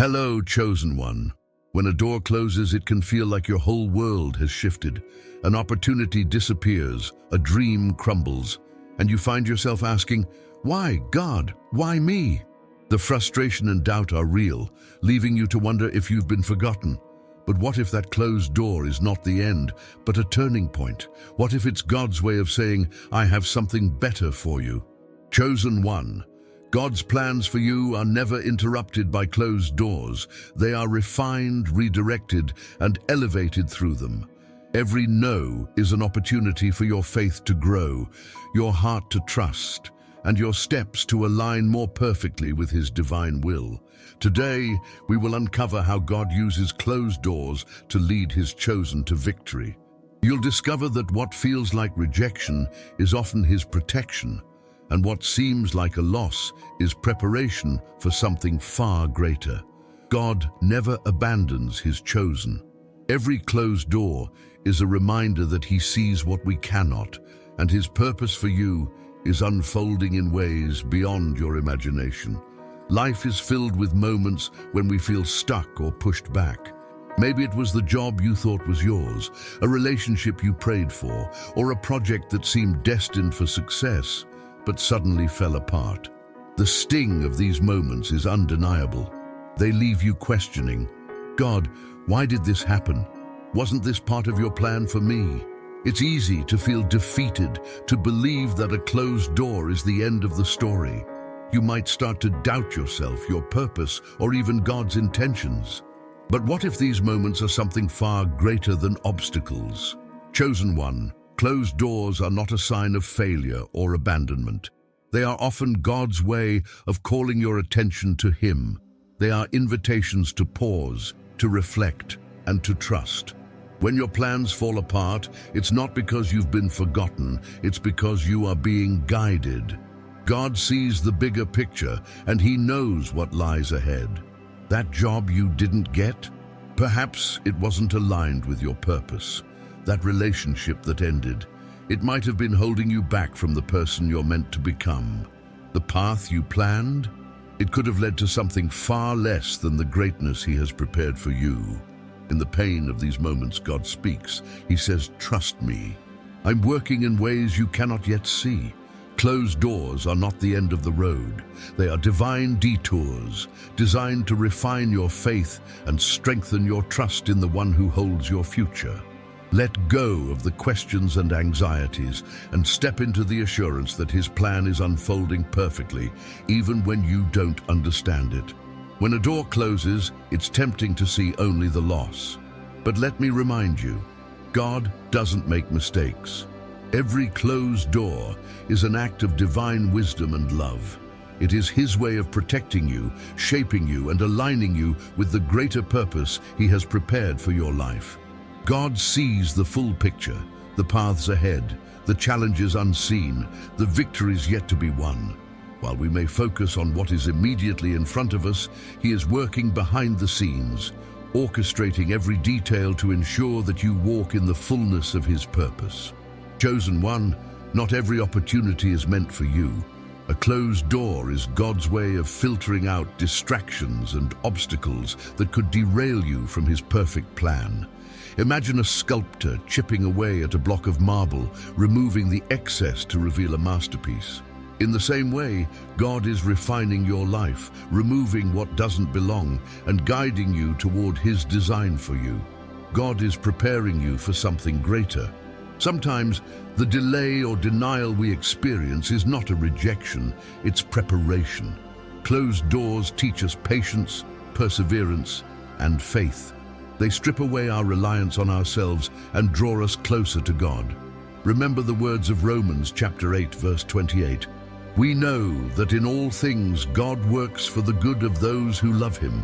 Hello, chosen one. When a door closes, it can feel like your whole world has shifted. An opportunity disappears, a dream crumbles, and you find yourself asking, why, God? Why me? The frustration and doubt are real, leaving you to wonder if you've been forgotten. But what if that closed door is not the end, but a turning point? What if it's God's way of saying, I have something better for you? Chosen one. God's plans for you are never interrupted by closed doors. They are refined, redirected, and elevated through them. Every no is an opportunity for your faith to grow, your heart to trust, and your steps to align more perfectly with His divine will. Today, we will uncover how God uses closed doors to lead His chosen to victory. You'll discover that what feels like rejection is often His protection, and what seems like a loss is preparation for something far greater. God never abandons His chosen. Every closed door is a reminder that He sees what we cannot, and His purpose for you is unfolding in ways beyond your imagination. Life is filled with moments when we feel stuck or pushed back. Maybe it was the job you thought was yours, a relationship you prayed for, or a project that seemed destined for success, but suddenly fell apart. The sting of these moments is undeniable. They leave you questioning, God, why did this happen? Wasn't this part of your plan for me? It's easy to feel defeated, to believe that a closed door is the end of the story. You might start to doubt yourself, your purpose, or even God's intentions. But what if these moments are something far greater than obstacles? Chosen one. Closed doors are not a sign of failure or abandonment. They are often God's way of calling your attention to Him. They are invitations to pause, to reflect, and to trust. When your plans fall apart, it's not because you've been forgotten, it's because you are being guided. God sees the bigger picture, and He knows what lies ahead. That job you didn't get? Perhaps it wasn't aligned with your purpose. That relationship that ended, it might have been holding you back from the person you're meant to become. The path you planned, it could have led to something far less than the greatness He has prepared for you. In the pain of these moments, God speaks. He says, trust me. I'm working in ways you cannot yet see. Closed doors are not the end of the road. They are divine detours, designed to refine your faith and strengthen your trust in the one who holds your future. Let go of the questions and anxieties and step into the assurance that His plan is unfolding perfectly, even when you don't understand it. When a door closes, it's tempting to see only the loss. But let me remind you, God doesn't make mistakes. Every closed door is an act of divine wisdom and love. It is His way of protecting you, shaping you, and aligning you with the greater purpose He has prepared for your life. God sees the full picture, the paths ahead, the challenges unseen, the victories yet to be won. While we may focus on what is immediately in front of us, He is working behind the scenes, orchestrating every detail to ensure that you walk in the fullness of His purpose. Chosen one, not every opportunity is meant for you. A closed door is God's way of filtering out distractions and obstacles that could derail you from His perfect plan. Imagine a sculptor chipping away at a block of marble, removing the excess to reveal a masterpiece. In the same way, God is refining your life, removing what doesn't belong, and guiding you toward His design for you. God is preparing you for something greater. Sometimes, the delay or denial we experience is not a rejection, it's preparation. Closed doors teach us patience, perseverance, and faith. They strip away our reliance on ourselves and draw us closer to God. Remember the words of Romans chapter 8, verse 28. We know that in all things God works for the good of those who love Him.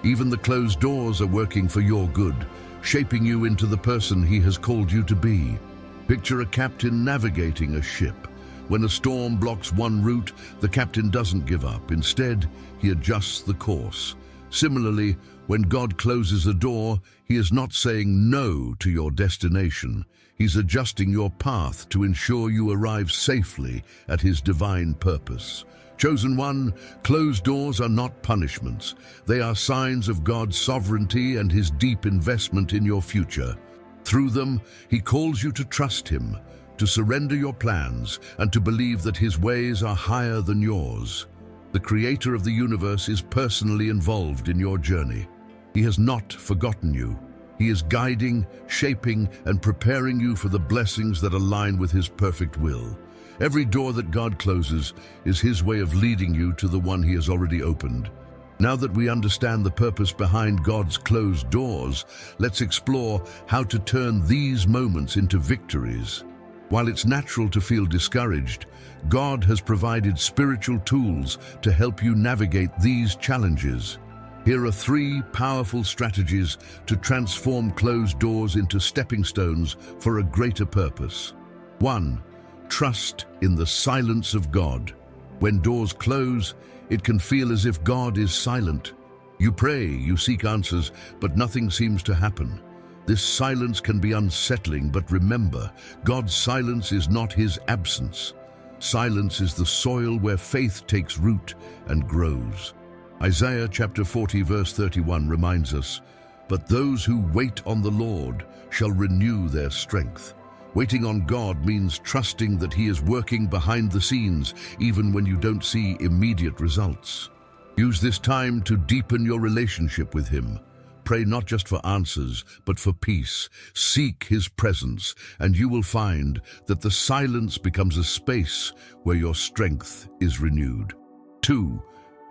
Even the closed doors are working for your good, shaping you into the person He has called you to be. Picture a captain navigating a ship. When a storm blocks one route, the captain doesn't give up. Instead, he adjusts the course. Similarly, when God closes a door, He is not saying no to your destination. He's adjusting your path to ensure you arrive safely at His divine purpose. Chosen one, closed doors are not punishments. They are signs of God's sovereignty and his deep investment in your future. Through them, he calls you to trust him, to surrender your plans, and to believe that his ways are higher than yours. The creator of the universe is personally involved in your journey. He has not forgotten you. He is guiding, shaping, and preparing you for the blessings that align with his perfect will. Every door that God closes is his way of leading you to the one he has already opened. Now that we understand the purpose behind God's closed doors, let's explore how to turn these moments into victories. While it's natural to feel discouraged, God has provided spiritual tools to help you navigate these challenges. Here are 3 powerful strategies to transform closed doors into stepping stones for a greater purpose. 1. Trust in the silence of God. When doors close, it can feel as if God is silent. You pray, you seek answers, but nothing seems to happen. This silence can be unsettling, but remember, God's silence is not his absence. Silence is the soil where faith takes root and grows. Isaiah chapter 40 verse 31 reminds us, "But those who wait on the Lord shall renew their strength." Waiting on God means trusting that he is working behind the scenes, even when you don't see immediate results. Use this time to deepen your relationship with him. Pray not just for answers, but for peace. Seek his presence, and you will find that the silence becomes a space where your strength is renewed. 2.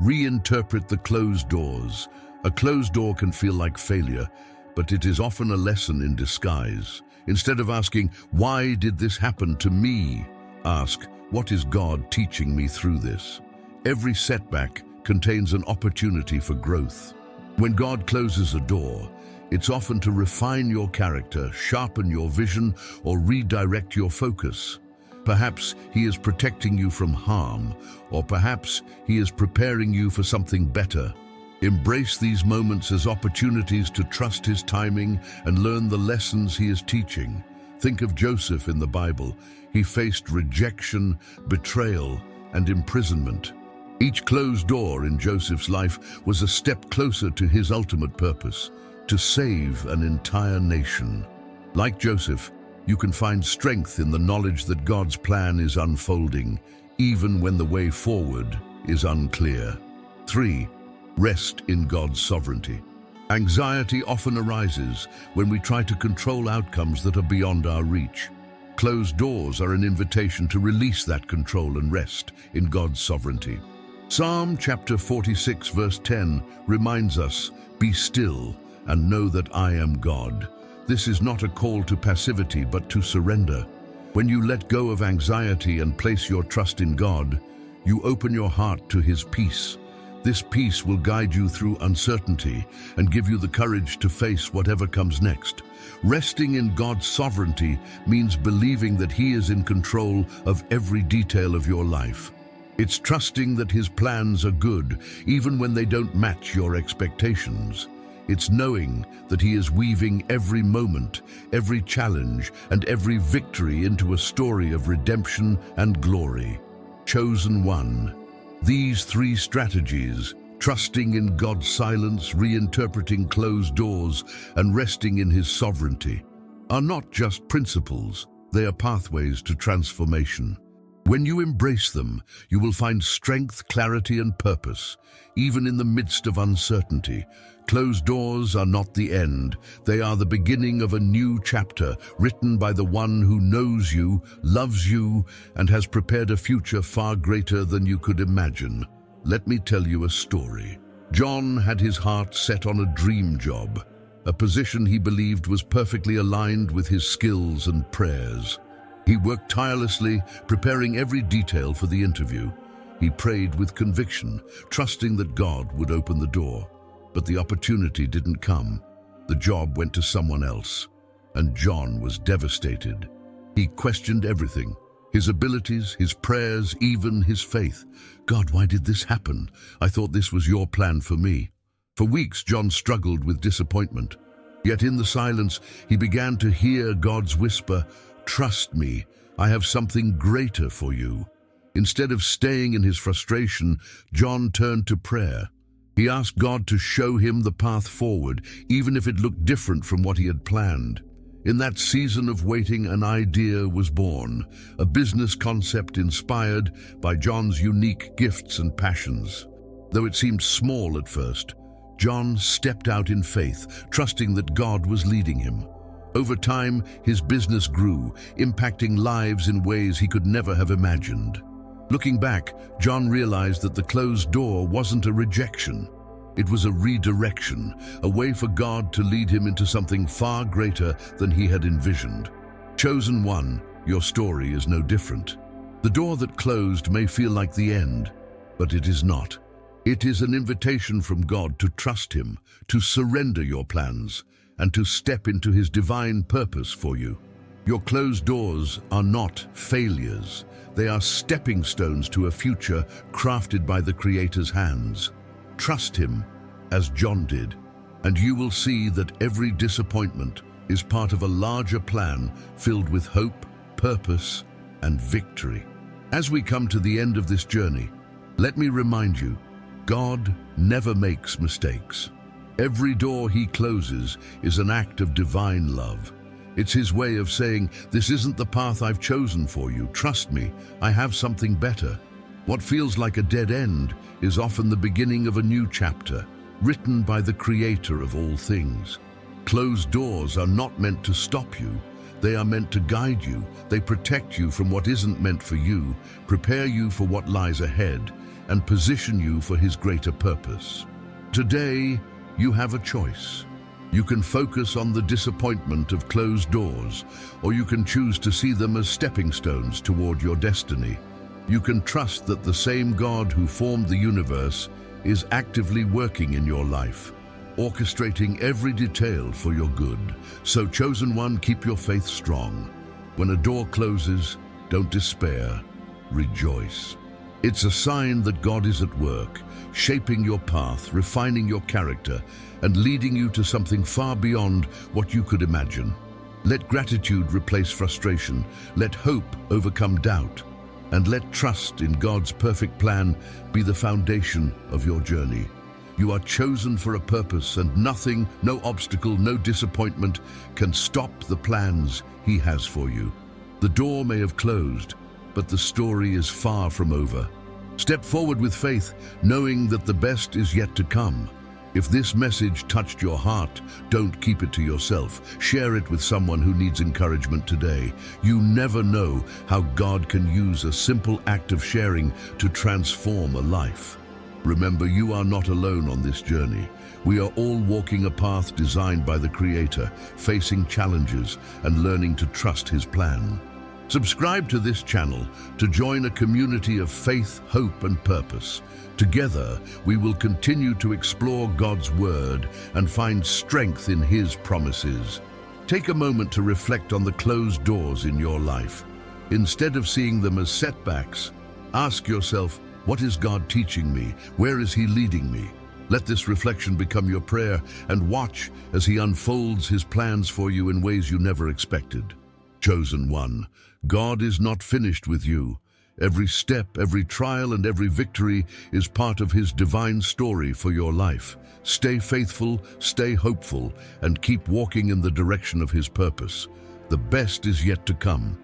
Reinterpret the closed doors. A closed door can feel like failure, but it is often a lesson in disguise. Instead of asking, "Why did this happen to me?" ask, "What is God teaching me through this?" Every setback contains an opportunity for growth. When God closes a door, it's often to refine your character, sharpen your vision, or redirect your focus. Perhaps he is protecting you from harm, or perhaps he is preparing you for something better. Embrace these moments as opportunities to trust his timing and learn the lessons he is teaching. Think of Joseph in the Bible. He faced rejection, betrayal, and imprisonment. Each closed door in Joseph's life was a step closer to his ultimate purpose, to save an entire nation. Like Joseph, you can find strength in the knowledge that God's plan is unfolding, even when the way forward is unclear. 3. Rest in God's sovereignty. Anxiety often arises when we try to control outcomes that are beyond our reach. Closed doors are an invitation to release that control and rest in God's sovereignty. Psalm chapter 46 verse 10 reminds us, "Be still and know that I am God." This is not a call to passivity, but to surrender. When you let go of anxiety and place your trust in God, you open your heart to his peace. This peace will guide you through uncertainty and give you the courage to face whatever comes next. Resting in God's sovereignty means believing that he is in control of every detail of your life. It's trusting that his plans are good, even when they don't match your expectations. It's knowing that he is weaving every moment, every challenge, and every victory into a story of redemption and glory. Chosen one. These 3 strategies, trusting in God's silence, reinterpreting closed doors, and resting in his sovereignty, are not just principles, they are pathways to transformation. When you embrace them, you will find strength, clarity, and purpose, even in the midst of uncertainty. Closed doors are not the end. They are the beginning of a new chapter, written by the one who knows you, loves you, and has prepared a future far greater than you could imagine. Let me tell you a story. John had his heart set on a dream job, a position he believed was perfectly aligned with his skills and prayers. He worked tirelessly, preparing every detail for the interview. He prayed with conviction, trusting that God would open the door. But the opportunity didn't come. The job went to someone else, and John was devastated. He questioned everything, his abilities, his prayers, even his faith. "God, why did this happen? I thought this was your plan for me." For weeks, John struggled with disappointment. Yet in the silence, he began to hear God's whisper, "Trust me, I have something greater for you." Instead of staying in his frustration, John turned to prayer. He asked God to show him the path forward, even if it looked different from what he had planned. In that season of waiting, an idea was born, a business concept inspired by John's unique gifts and passions. Though it seemed small at first, John stepped out in faith, trusting that God was leading him. Over time, his business grew, impacting lives in ways he could never have imagined. Looking back, John realized that the closed door wasn't a rejection. It was a redirection, a way for God to lead him into something far greater than he had envisioned. Chosen one, your story is no different. The door that closed may feel like the end, but it is not. It is an invitation from God to trust him, to surrender your plans, and to step into his divine purpose for you. Your closed doors are not failures. They are stepping stones to a future crafted by the Creator's hands. Trust him, as John did, and you will see that every disappointment is part of a larger plan filled with hope, purpose, and victory. As we come to the end of this journey, let me remind you, God never makes mistakes. Every door he closes is an act of divine love. It's his way of saying, this isn't the path I've chosen for you. Trust me, I have something better. What feels like a dead end is often the beginning of a new chapter, written by the Creator of all things. Closed doors are not meant to stop you. They are meant to guide you. They protect you from what isn't meant for you, prepare you for what lies ahead, and position you for his greater purpose. Today, you have a choice. You can focus on the disappointment of closed doors, or you can choose to see them as stepping stones toward your destiny. You can trust that the same God who formed the universe is actively working in your life, orchestrating every detail for your good. So, chosen one, keep your faith strong. When a door closes, don't despair, rejoice. It's a sign that God is at work, shaping your path, refining your character, and leading you to something far beyond what you could imagine. Let gratitude replace frustration, let hope overcome doubt, and let trust in God's perfect plan be the foundation of your journey. You are chosen for a purpose, and nothing, no obstacle, no disappointment can stop the plans he has for you. The door may have closed, but the story is far from over. Step forward with faith, knowing that the best is yet to come. If this message touched your heart, don't keep it to yourself. Share it with someone who needs encouragement today. You never know how God can use a simple act of sharing to transform a life. Remember, you are not alone on this journey. We are all walking a path designed by the Creator, facing challenges and learning to trust his plan. Subscribe to this channel to join a community of faith, hope, and purpose. Together, we will continue to explore God's Word and find strength in his promises. Take a moment to reflect on the closed doors in your life. Instead of seeing them as setbacks, ask yourself, what is God teaching me? Where is he leading me? Let this reflection become your prayer, and watch as he unfolds his plans for you in ways you never expected. Chosen one, God is not finished with you. Every step, every trial, and every victory is part of his divine story for your life. Stay faithful, stay hopeful, and keep walking in the direction of his purpose. The best is yet to come.